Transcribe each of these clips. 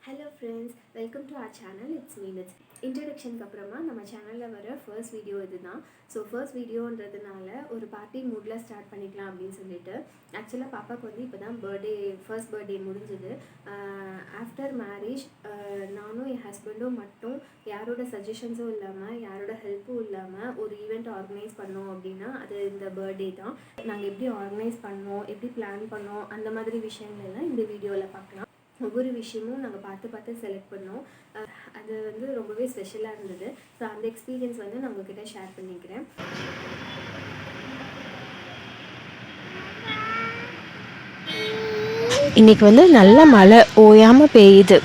Hello friends, welcome to our channel Itsmenits. Introduction க்கு அப்புறமா நம்ம சேனல்ல வர ஃபர்ஸ்ட் வீடியோ இதுதான். ஸோ ஃபர்ஸ்ட் வீடியோன்றதுனால ஒரு பார்ட்டி மூட்ல ஸ்டார்ட் பண்ணிக்கலாம் அப்படின்னு சொல்லிட்டு ஆக்சுவலாக பாப்பாவுக்கு வந்து இப்போ தான் ஃபர்ஸ்ட் பர்த்டே முடிஞ்சது. ஆஃப்டர் மேரேஜ் நானும் என் ஹஸ்பண்டும் மட்டும் யாரோட சஜஷன்ஸும் இல்லாமல் யாரோட ஹெல்ப்பும் இல்லாமல் ஒரு ஈவெண்ட் ஆர்கனைஸ் பண்ணோம் அப்படின்னா அது இந்த பர்த்டே தான். நாங்கள் எப்படி ஆர்கனைஸ் பண்ணோம், எப்படி பிளான் பண்ணோம், அந்த மாதிரி விஷயங்கள்லாம் இந்த வீடியோவில் பார்க்கலாம். ஒவ்வொரு விஷயமும் நாங்கள் பார்த்து செலக்ட் பண்ணோம். அது வந்து ரொம்பவே ஸ்பெஷலாக இருந்தது. ஸோ அந்த எக்ஸ்பீரியன்ஸ் வந்து நான் உங்ககிட்ட ஷேர் பண்ணிக்கிறேன். இன்றைக்கி வந்து நல்ல மழை ஓயாமல் பெய்யுது.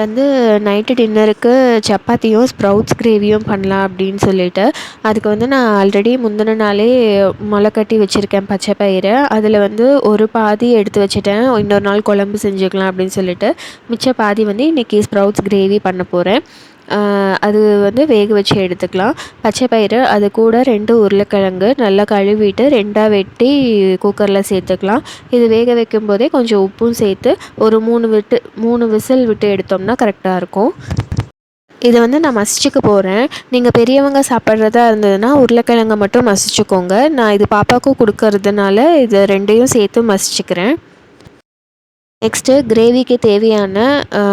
வந்து நைட்டு டின்னருக்கு சப்பாத்தியும் ஸ்ப்ரவுட்ஸ் கிரேவியும் பண்ணலாம் அப்படின்னு சொல்லிட்டு அதுக்கு வந்து நான் ஆல்ரெடி முந்தின நாளே முளை கட்டி வச்சுருக்கேன் பச்சை பயிரை. அதில் வந்து ஒரு பாதி எடுத்து வச்சுட்டேன், இன்னொரு நாள் குழம்பு செஞ்சுக்கலாம் அப்படின்னு சொல்லிட்டு. மிச்ச பாதி வந்து இன்றைக்கி ஸ்ப்ரவுட்ஸ் கிரேவி பண்ண போகிறேன். அது வந்து வேக வச்சு எடுத்துக்கலாம். பச்சை பயிறு அது கூட 2 உருளைக்கிழங்கு நல்லா கழுவிட்டு 2ஆக வெட்டி குக்கரில் சேர்த்துக்கலாம். இது வேக வைக்கும் போதே கொஞ்சம் உப்பும் சேர்த்து ஒரு 3 விசில் விட்டு எடுத்தோம்னா கரெக்டாக இருக்கும். இதை வந்து நான் மசிச்சுக்க போகிறேன். நீங்கள் பெரியவங்க சாப்பிட்றதா இருந்ததுன்னா உருளைக்கிழங்கை மட்டும் மசிச்சுக்கோங்க. நான் இது பாப்பாவுக்கும் கொடுக்கறதுனால இதை 2ஐயும் சேர்த்து மசிச்சுக்கிறேன். நெக்ஸ்ட்டு கிரேவிக்கு தேவையான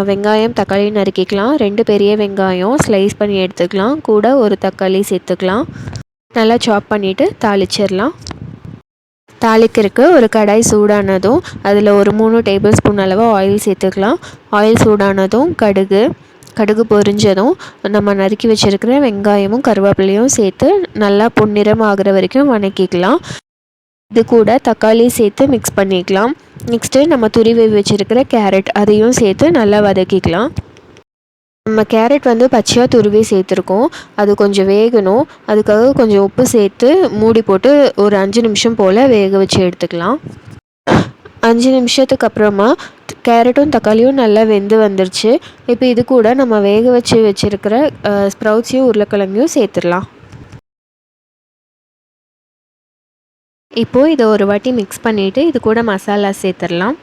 வெங்காயம் தக்காளி நறுக்கிக்கலாம். 2 பெரிய வெங்காயம் ஸ்லைஸ் பண்ணி எடுத்துக்கலாம். கூட ஒரு தக்காளி சேர்த்துக்கலாம். நல்லா சாப் பண்ணிவிட்டு தாளிச்சிடலாம். தாளிக்கிறதுக்கு ஒரு கடாய் சூடானதும் அதில் ஒரு 3 டேபிள் ஸ்பூன் அளவு ஆயில் சேர்த்துக்கலாம். ஆயில் சூடானதும் கடுகு பொரிஞ்சதும் நம்ம நறுக்கி வச்சுருக்கிற வெங்காயமும் கருவேப்பிலையும் சேர்த்து நல்லா பொன்னிறம் ஆகிற வரைக்கும் வதக்கிக்கலாம். இது கூட தக்காளி சேர்த்து மிக்ஸ் பண்ணிக்கலாம். நெக்ஸ்ட்டு நம்ம துருவி வச்சுருக்கிற கேரட் அதையும் சேர்த்து நல்லா வதக்கிக்கலாம். நம்ம கேரட் வந்து பச்சையாக துருவி சேர்த்துருக்கோம், அது கொஞ்சம் வேகணும். அதுக்காக கொஞ்சம் உப்பு சேர்த்து மூடி போட்டு ஒரு 5 நிமிஷம் போல் வேக வச்சு எடுத்துக்கலாம். 5 நிமிஷத்துக்கு அப்புறமா கேரட்டும் தக்காளியும் நல்லா வெந்து வந்துருச்சு. இப்போ இது கூட நம்ம வேக வச்சுருக்கிற ஸ்ப்ரவுட்ஸையும் உருளைக்கிழங்கையும் சேர்த்துடலாம். இப்போது இதை ஒரு வாட்டி மிக்ஸ் பண்ணிவிட்டு இது கூட மசாலா சேர்த்துடலாம்.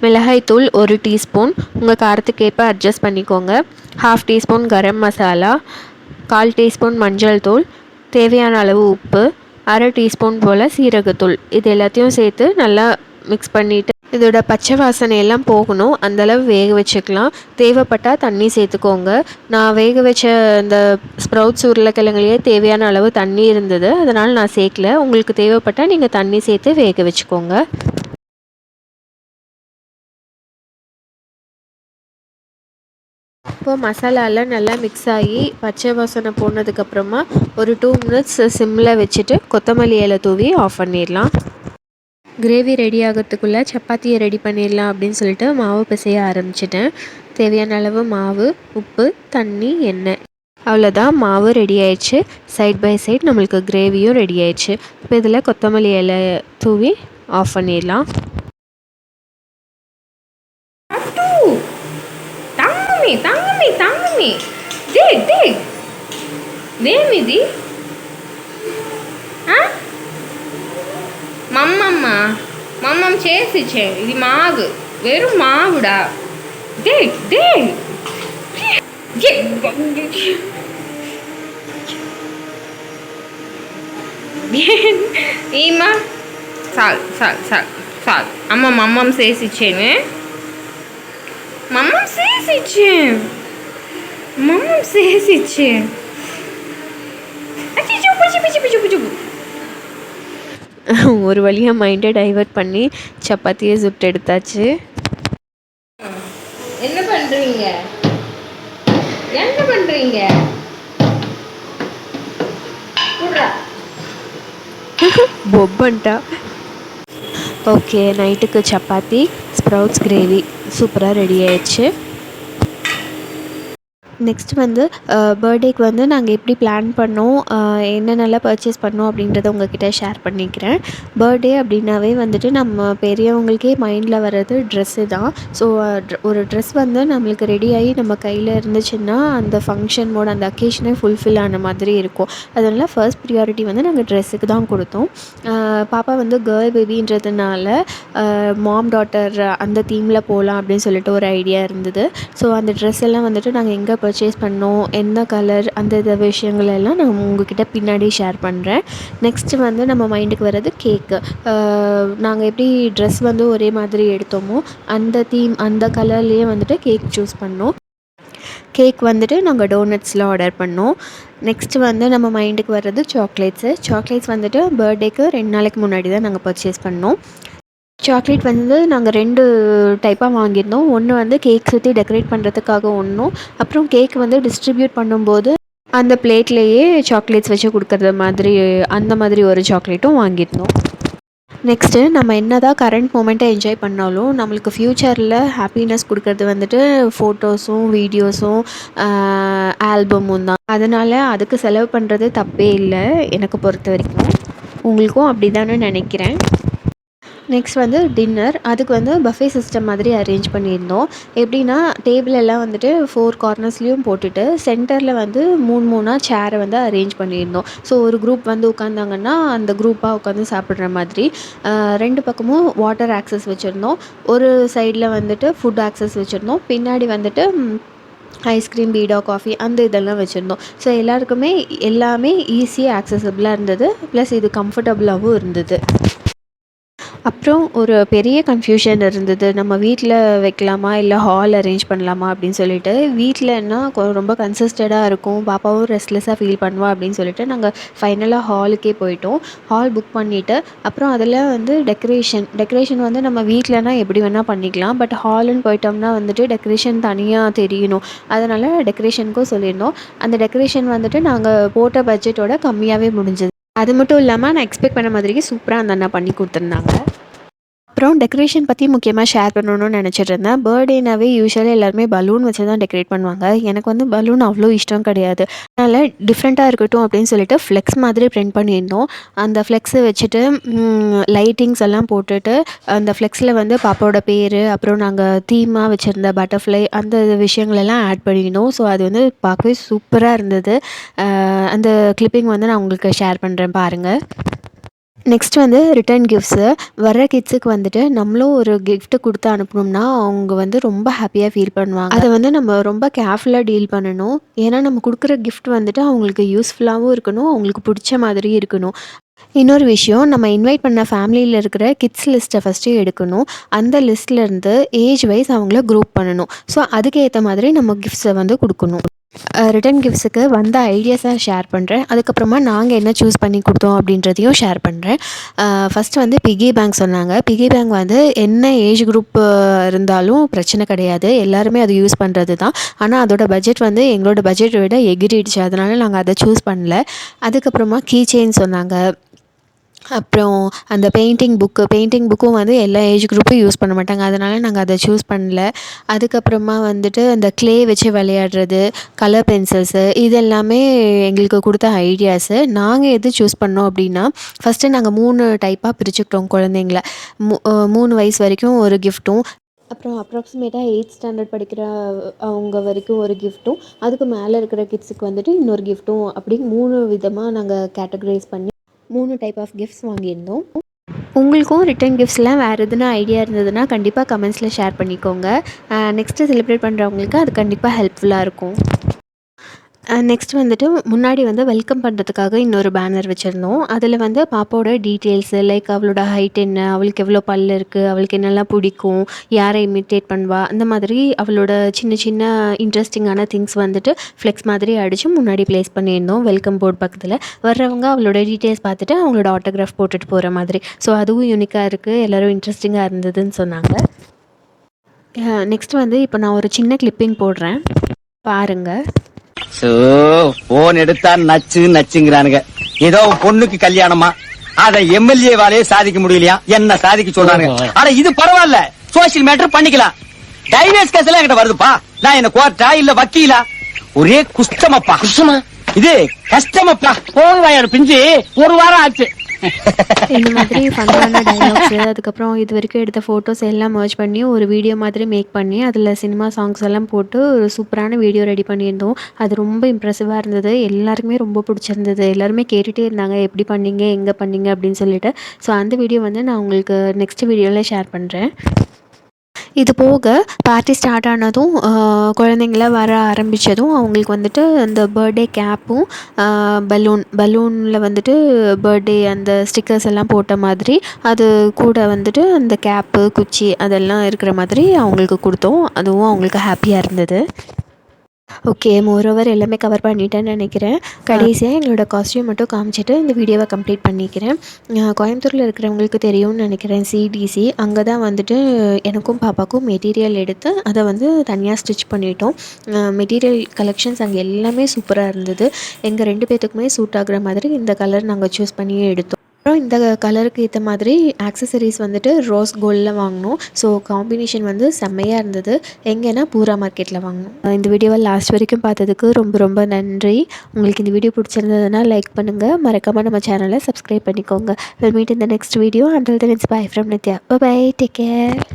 மிளகாய்த்தூள் 1 டீஸ்பூன், உங்கள் காரத்துக்கேற்ப அட்ஜஸ்ட் பண்ணிக்கோங்க. 1/2 டீஸ்பூன் கரம் மசாலா, 1/4 டீஸ்பூன் மஞ்சள் தூள், தேவையான அளவு உப்பு, 1/2 டீஸ்பூன் போல் சீரகத்தூள், இது எல்லாத்தையும் சேர்த்து நல்லா மிக்ஸ் பண்ணிவிட்டு இதோட பச்சை வாசனையெல்லாம் போகணும், அந்தளவு வேக வச்சுக்கலாம். தேவைப்பட்டால் தண்ணி சேர்த்துக்கோங்க. நான் வேக வச்ச இந்த ஸ்ப்ரவுட்ஸ் உருளைக்கிழங்குலேயே தேவையான அளவு தண்ணி இருந்தது, அதனால் நான் சேர்க்கல. உங்களுக்கு தேவைப்பட்டால் நீங்கள் தண்ணி சேர்த்து வேக வச்சுக்கோங்க. இப்போது மசாலாலாம் நல்லா மிக்ஸ் ஆகி பச்சை வாசனை போனதுக்கப்புறமா ஒரு 2 மினிட்ஸ் சிம்மில் வச்சுட்டு கொத்தமல்லி இலை தூவி ஆஃப் பண்ணிடலாம். கிரேவி ரெடி ஆகிறதுக்குள்ளே சப்பாத்தியை ரெடி பண்ணிடலாம் அப்படின்னு சொல்லிட்டு மாவு பிசைய ஆரம்பிச்சிட்டேன். தேவையான அளவு மாவு, உப்பு, தண்ணி, எண்ணெய், அவ்வளோதான். மாவு ரெடி ஆயிடுச்சு. சைட் பை சைட் நம்மளுக்கு கிரேவியும் ரெடி ஆயிடுச்சு. இப்போ இதில் கொத்தமல்லி இலை தூவி ஆஃப் பண்ணிடலாம். தங்கமே దేమిది మమ్మమ్మ చేసి ఇచ్చే, ఇది మావు, వెరు మావుడా. ఏమా చాలు అమ్మ మమ్మం చేసి ఇచ్చేనే, మమ్మం చేసి ఇచ్చే. ஒரு வழியாக மைண்டை டைவர்ட் பண்ணி சப்பாத்தியை சுட்டு எடுத்தாச்சு. என்ன பண்ணுறீங்க? பொப்பன்ட்டா. ஓகே, நைட்டுக்கு சப்பாத்தி ஸ்ப்ரவுட்ஸ் கிரேவி சூப்பராக ரெடி ஆயிடுச்சு. நெக்ஸ்ட் வந்து பர்த்டேக்கு வந்து நாங்கள் எப்படி பிளான் பண்ணோம், என்னென்னலாம் பர்ச்சேஸ் பண்ணோம் அப்படின்றத உங்ககிட்ட ஷேர் பண்ணிக்கிறேன். பர்த்டே அப்படின்னாவே வந்துட்டு நம்ம பெரியவங்களுக்கே மைண்டில் வர்றது ட்ரெஸ்ஸு தான். ஸோ ஒரு ட்ரெஸ் வந்து நம்மளுக்கு ரெடியாகி நம்ம கையில் இருந்துச்சுன்னா அந்த ஃபங்க்ஷன் மோட் அந்த அக்கேஷனே ஃபுல்ஃபில் ஆன மாதிரி இருக்கும். அதனால் ஃபர்ஸ்ட் ப்ரியாரிட்டி வந்து நாங்கள் ட்ரெஸ்ஸுக்கு தான் கொடுத்தோம். பாப்பா வந்து கேர்ள் பேபின்றதுனால மாம் டாட்டர் அந்த தீமில் போகலாம் அப்படின்னு சொல்லிட்டு ஒரு ஐடியா இருந்தது. ஸோ அந்த ட்ரெஸ் எல்லாம் வந்துட்டு நாங்கள் எங்கே பர்ச்சேஸ் பண்ணோம், என்ன கலர், அந்த விஷயங்கள் எல்லாம் நான் உங்ககிட்ட பின்னாடி ஷேர் பண்ணுறேன். நெக்ஸ்ட்டு வந்து நம்ம மைண்டுக்கு வர்றது கேக்கு. நாங்கள் எப்படி ட்ரெஸ் வந்து ஒரே மாதிரி எடுத்தோமோ அந்த தீம் அந்த கலர்லேயே வந்துட்டு கேக் சூஸ் பண்ணோம். கேக் வந்துட்டு நாங்கள் டோனட்ஸில் ஆர்டர் பண்ணோம். நெக்ஸ்ட்டு வந்து நம்ம மைண்டுக்கு வர்றது சாக்லேட்ஸ் வந்துட்டு பர்த்டேக்கு 2 நாளைக்கு முன்னாடி தான் நாங்கள் பர்ச்சேஸ் பண்ணோம். சாக்லேட் வந்து நாங்கள் 2 டைப்பாக வாங்கியிருந்தோம். ஒன்று வந்து கேக் சுற்றி டெக்கரேட் பண்ணுறதுக்காக ஒன்றும், அப்புறம் கேக் வந்து டிஸ்ட்ரிபியூட் பண்ணும்போது அந்த பிளேட்லேயே சாக்லேட்ஸ் வச்சு கொடுக்குறது மாதிரி அந்த மாதிரி ஒரு சாக்லேட்டும் வாங்கியிருந்தோம். நெக்ஸ்ட்டு நம்ம என்ன தான் கரண்ட் மூமெண்ட்டை என்ஜாய் பண்ணாலும் நம்மளுக்கு ஃப்யூச்சரில் ஹாப்பினஸ் கொடுக்கறது வந்துட்டு ஃபோட்டோஸும் வீடியோஸும் ஆல்பமும் தான். அதனால் அதுக்கு செலவு பண்ணுறது தப்பே இல்லை எனக்கு பொறுத்த வரைக்கும். உங்களுக்கும் அப்படி தானே நினைக்கிறேன். நெக்ஸ்ட் வந்து டின்னர். அதுக்கு வந்து பஃபே சிஸ்டம் மாதிரி அரேஞ்ச் பண்ணியிருந்தோம். எப்படின்னா டேபிள் எல்லாம் வந்துட்டு 4 கார்னர்ஸ்லேயும் போட்டுட்டு சென்டரில் வந்து 3 சேரை வந்து அரேஞ்ச் பண்ணியிருந்தோம். ஸோ ஒரு குரூப் வந்து உட்காந்தாங்கன்னா அந்த குரூப்பாக உட்காந்து சாப்பிட்ற மாதிரி 2 பக்கமும் வாட்டர் ஆக்சஸ் வச்சுருந்தோம். ஒரு சைடில் வந்துட்டு ஃபுட் ஆக்சஸ் வச்சுருந்தோம். பின்னாடி வந்துட்டு ஐஸ்கிரீம், பீடா, காஃபி அந்த இதெல்லாம் வச்சுருந்தோம். ஸோ எல்லாருக்குமே எல்லாமே ஈஸியாக ஆக்சசபிளாக இருந்தது. ப்ளஸ் இது கம்ஃபர்டபுளாகவும் இருந்தது. அப்புறம் ஒரு பெரிய கன்ஃப்யூஷன் இருந்தது. நம்ம வீட்டில் வைக்கலாமா இல்லை ஹால் அரேஞ்ச் பண்ணலாமா அப்படின்னு சொல்லிட்டு. வீட்டிலன்னா ரொம்ப கன்சிஸ்டடாக இருக்கும், பாப்பாவும் ரெஸ்ட்லெஸ்ஸாக ஃபீல் பண்ணுவா அப்படின்னு சொல்லிட்டு நாங்கள் ஃபைனலாக ஹாலுக்கே போயிட்டோம். ஹால் புக் பண்ணிவிட்டு அப்புறம் அதில் வந்து டெக்கரேஷன் வந்து நம்ம வீட்டிலனா எப்படி வேணால் பண்ணிக்கலாம். பட் ஹாலுன்னு போயிட்டோம்னா வந்துட்டு டெக்கரேஷன் தனியாக தெரியணும். அதனால் டெக்கரேஷனுக்கும் சொல்லியிருந்தோம். அந்த டெக்கரேஷன் வந்துட்டு நாங்கள் போட்ட பட்ஜெட்டோட கம்மியாகவே முடிஞ்சது. அது மட்டும் இல்லாமல் நான் எக்ஸ்பெக்ட் பண்ண மாதிரியே சூப்பராக அந்த அண்ணா பண்ணி கொடுத்துருந்தாங்க. அப்புறம் டெக்கரேஷன் பற்றி முக்கியமாக ஷேர் பண்ணணும்னு நினச்சிட்டு இருந்தேன். பர்த்டேனாவே யூஸ்வலாக எல்லாருமே பலூன் வச்சு தான் டெக்கரேட் பண்ணுவாங்க. எனக்கு வந்து பலூன் அவ்வளோ இஷ்டம் கிடையாது. அதனால் டிஃப்ரெண்ட்டாக இருக்கட்டும் அப்படின்னு சொல்லிட்டு ஃப்ளெக்ஸ் மாதிரி பிரிண்ட் பண்ணியிருந்தோம். அந்த ஃப்ளெக்ஸை வச்சுட்டு லைட்டிங்ஸ் எல்லாம் போட்டுட்டு அந்த ஃப்ளெக்ஸில் வந்து பாப்பாவோட பேர், அப்புறம் நாங்கள் தீமாக வச்சுருந்த பட்டர்ஃப்ளை அந்த விஷயங்களெல்லாம் ஆட் பண்ணியிருந்தோம். ஸோ அது வந்து பார்க்கவே சூப்பராக இருந்தது. அந்த கிளிப்பிங் வந்து நான் உங்களுக்கு ஷேர் பண்ணுறேன் பாருங்கள். நெக்ஸ்ட் வந்து ரிட்டர்ன் கிஃப்ட்ஸு. வர்ற கிட்ஸுக்கு வந்துட்டு நம்மளும் ஒரு கிஃப்ட்டு கொடுத்து அனுப்பினோம்னா அவங்க வந்து ரொம்ப ஹாப்பியாக ஃபீல் பண்ணுவாங்க. அதை வந்து நம்ம ரொம்ப கேர்ஃபுல்லாக டீல் பண்ணணும். ஏன்னா நம்ம கொடுக்குற கிஃப்ட் வந்துட்டு அவங்களுக்கு யூஸ்ஃபுல்லாகவும் இருக்கணும், அவங்களுக்கு பிடிச்ச மாதிரி இருக்கணும். இன்னொரு விஷயம், நம்ம இன்வைட் பண்ண ஃபேமிலியில் இருக்கிற கிட்ஸ் லிஸ்ட்டை ஃபஸ்ட்டு எடுக்கணும். அந்த லிஸ்ட்லேருந்து ஏஜ் வைஸ் அவங்கள குரூப் பண்ணணும். ஸோ அதுக்கு ஏற்ற மாதிரி நம்ம கிஃப்ட்ஸை வந்து கொடுக்கணும். ரிட்டன் கிஃப்ட்ஸுக்கு வந்த ஐடியாஸை ஷேர் பண்ணுறேன். அதுக்கப்புறமா நாங்கள் என்ன சூஸ் பண்ணி கொடுத்தோம் அப்படின்றதையும் ஷேர் பண்ணுறேன். ஃபஸ்ட்டு வந்து பிகி பேங்க் சொன்னாங்க. பிகி பேங்க் வந்து என்ன ஏஜ் குரூப் இருந்தாலும் பிரச்சனை கிடையாது, எல்லாருமே அது யூஸ் பண்ணுறது தான். ஆனால் அதோட பட்ஜெட் வந்து எங்களோட பட்ஜெட்டை விட எகிரிடுச்சு. அதனால் நாங்கள் அதை சூஸ் பண்ணல. அதுக்கப்புறமா கீ செயின் சொன்னாங்க. அப்புறம் அந்த பெயிண்டிங் புக்கும் வந்து எல்லா ஏஜ் குரூப்பும் யூஸ் பண்ண மாட்டாங்க. அதனால் நாங்கள் அதை சூஸ் பண்ணல. அதுக்கப்புறமா வந்துட்டு அந்த க்ளே வச்சு விளையாடுறது, கலர் பென்சில்ஸு இது எல்லாமே எங்களுக்கு கொடுத்த ஐடியாஸு. நாங்கள் எது சூஸ் பண்ணோம் அப்படின்னா ஃபஸ்ட்டு நாங்கள் 3 டைப்பாக பிரிச்சுக்கிட்டோம் குழந்தைங்கள. 3 வயசு வரைக்கும் ஒரு கிஃப்ட்டும், அப்புறம் அப்ராக்சிமேட்டாக 8th ஸ்டாண்டர்ட் படிக்கிற அவங்க வரைக்கும் ஒரு கிஃப்ட்டும், அதுக்கு மேலே இருக்கிற கிட்ஸுக்கு வந்துட்டு இன்னொரு கிஃப்ட்டும், அப்படி 3 விதமாக நாங்கள் கேட்டகரைஸ் பண்ணி 3 டைப் ஆஃப் கிஃப்ட்ஸ் வாங்கியிருந்தோம். உங்களுக்கும் ரிட்டன் கிஃப்ட்ஸ்லாம் வேறு எதுனா ஐடியா இருந்ததுன்னா கண்டிப்பாக கமெண்ட்ஸில் ஷேர் பண்ணிக்கோங்க. நெக்ஸ்ட்டு செலிப்ரேட் பண்ணுறவங்களுக்கு அது கண்டிப்பாக ஹெல்ப்ஃபுல்லாக இருக்கும். நெக்ஸ்ட் வந்துட்டு முன்னாடி வந்து வெல்கம் பண்ணுறதுக்காக இன்னொரு பேனர் வச்சுருந்தோம். அதில் வந்து பாப்பாவோட டீட்டெயில்ஸு, லைக் அவளோட ஹைட் என்ன, அவளுக்கு எவ்வளோ பல் இருக்குது, அவளுக்கு என்னெல்லாம் பிடிக்கும், யாரை இமிட்டேட் பண்ணுவா, அந்த மாதிரி அவளோட சின்ன சின்ன இன்ட்ரெஸ்டிங்கான திங்ஸ் வந்துட்டு ஃப்ளெக்ஸ் மாதிரி அடித்து முன்னாடி ப்ளேஸ் பண்ணியிருந்தோம் வெல்கம் போர்ட் பக்கத்தில். வர்றவங்க அவளோட டீட்டெயில்ஸ் பார்த்துட்டு அவங்களோட ஆட்டோகிராஃப் போட்டுட்டு போகிற மாதிரி. ஸோ அதுவும் யூனிக்காக இருக்குது, எல்லோரும் இன்ட்ரெஸ்டிங்காக இருந்ததுன்னு சொன்னாங்க. நெக்ஸ்ட் வந்து இப்போ நான் ஒரு சின்ன கிளிப்பிங் போடுறேன் பாருங்கள். போன் எடுத்தா நச்சுங்கிறானுங்க. ஏதோ பொண்ணுக்கு கல்யாணமா, அத எம்எல்ஏ வாலே சாதிக்க முடியலையா, என்ன சாதிக்க சொல்றானுங்க. ஆனா இது பரவாயில்ல, சோசியல் மேட்டர் பண்ணிக்கலாம். டைவர்ஸ் கேஸ் எல்லாம் என்கிட்ட வருதுப்பா. நான் என்ன கோர்ட்டா இல்ல வக்கீலா? ஒரே குஷ்டமப்பா. குஷ்டமா? இது கஷ்டமப்பா. போன் வாயாடு பிஞ்சு ஒரு வாரம் ஆச்சு. இந்த மாதிரி ஃபன்னான டைலாக்ஸு, அதுக்கப்புறம் இது வரைக்கும் எடுத்த ஃபோட்டோஸ் எல்லாம் மர்ஜ் பண்ணி ஒரு வீடியோ மாதிரி மேக் பண்ணி அதில் சினிமா சாங்ஸ் எல்லாம் போட்டு ஒரு சூப்பரான வீடியோ ரெடி பண்ணியிருந்தோம். அது ரொம்ப இம்ப்ரெசிவாக இருந்தது. எல்லாருக்குமே ரொம்ப பிடிச்சிருந்தது. எல்லாருமே கேட்டுகிட்டே இருந்தாங்க, எப்படி பண்ணீங்க, எங்கே பண்ணீங்க அப்படின்னு சொல்லிட்டு. ஸோ அந்த வீடியோ வந்து நான் உங்களுக்கு நெக்ஸ்ட் வீடியோவில் ஷேர் பண்ணுறேன். இது போக பார்ட்டி ஸ்டார்ட் ஆனதும் குழந்தைங்களாம் வர ஆரம்பித்ததும் அவங்களுக்கு வந்துட்டு அந்த பர்த்டே கேப்பும் பலூனில் வந்துட்டு பர்த்டே அந்த ஸ்டிக்கர்ஸ் எல்லாம் போட்ட மாதிரி அது கூட வந்துட்டு அந்த கேப்பு குச்சி அதெல்லாம் இருக்கிற மாதிரி அவங்களுக்கு கொடுத்தோம். அதுவும் அவங்களுக்கு ஹாப்பியாக இருந்தது. ஓகே, மோரோவர் எல்லாமே கவர் பண்ணிட்டேன்னு நினைக்கிறேன். கடைசியாக எங்களோட காஸ்ட்யூம் மட்டும் காமிச்சிட்டு இந்த வீடியோவை கம்ப்ளீட் பண்ணிக்கிறேன். கோயம்புத்தூரில் இருக்கிறவங்களுக்கு தெரியும்னு நினைக்கிறேன், சிடிசி. அங்கே தான் வந்துட்டு எனக்கும் பாப்பாவுக்கும் மெட்டீரியல் எடுத்து அதை வந்து தனியாக ஸ்டிச் பண்ணிட்டோம். மெட்டீரியல் கலெக்ஷன்ஸ் அங்கே எல்லாமே சூப்பராக இருந்தது. எங்கள் 2 பேர்த்துக்குமே சூட் ஆகுற மாதிரி இந்த கலர் நாங்கள் சூஸ் பண்ணி எடுத்தோம். அப்புறம் இந்த கலருக்கு ஏற்ற மாதிரி ஆக்சசரிஸ் வந்துட்டு ரோஸ் கோல்டில் வாங்கினோம். ஸோ காம்பினேஷன் வந்து செம்மையாக இருந்தது. எங்கன்னா பூரா மார்க்கெட்டில் வாங்கினோம். இந்த வீடியோவை லாஸ்ட் வரைக்கும் பார்த்ததுக்கு ரொம்ப ரொம்ப நன்றி. உங்களுக்கு இந்த வீடியோ பிடிச்சிருந்ததுன்னா லைக் பண்ணுங்கள், மறக்காமல் நம்ம சேனலை சப்ஸ்கிரைப் பண்ணிக்கோங்க. We'll meet in the next video. Until then, it's bye from Nitya. Bye bye. Take care.